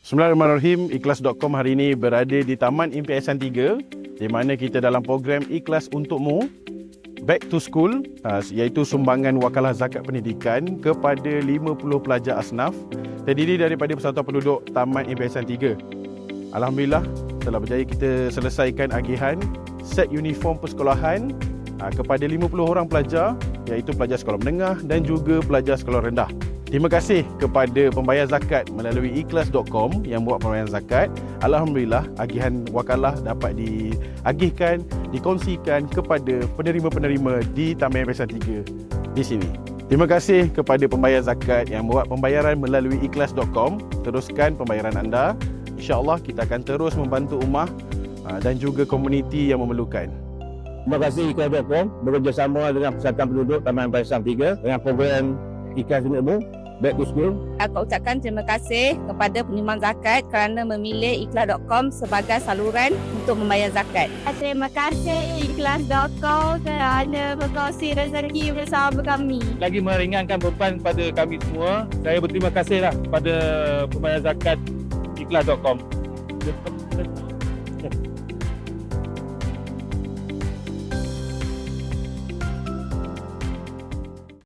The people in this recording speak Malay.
Bismillahirrahmanirrahim. Ikhlas.com hari ini berada di Taman Impian Ihsan 3 di mana kita dalam program Ikhlas Untukmu Back to School, iaitu sumbangan wakalah zakat pendidikan kepada 50 pelajar asnaf terdiri daripada persatuan penduduk Taman Impian Ihsan 3. Alhamdulillah telah berjaya kita selesaikan agihan set uniform persekolahan kepada 50 orang pelajar, iaitu pelajar sekolah menengah dan juga pelajar sekolah rendah. Terima kasih kepada pembayar zakat melalui ikhlas.com yang buat pembayaran zakat. Alhamdulillah, agihan wakalah dapat diagihkan, dikongsikan kepada penerima-penerima di Taman Impian Ihsan 3 di sini. Terima kasih kepada pembayar zakat yang buat pembayaran melalui ikhlas.com. Teruskan pembayaran anda. InsyaAllah kita akan terus membantu ummah dan juga komuniti yang memerlukan. Terima kasih Ikhlas.com bekerjasama dengan Persatuan Penduduk Taman Impian Ihsan 3 dengan program Ikhlas Untukmu Back to School. Aku ucapkan terima kasih kepada penyumbang zakat kerana memilih Ikhlas.com sebagai saluran untuk membayar zakat. Terima kasih Ikhlas.com kerana berkongsi rezeki bersama kami. Lagi meringankan beban kepada kami semua. Saya berterima kasihlah kepada pembayar zakat Ikhlas.com.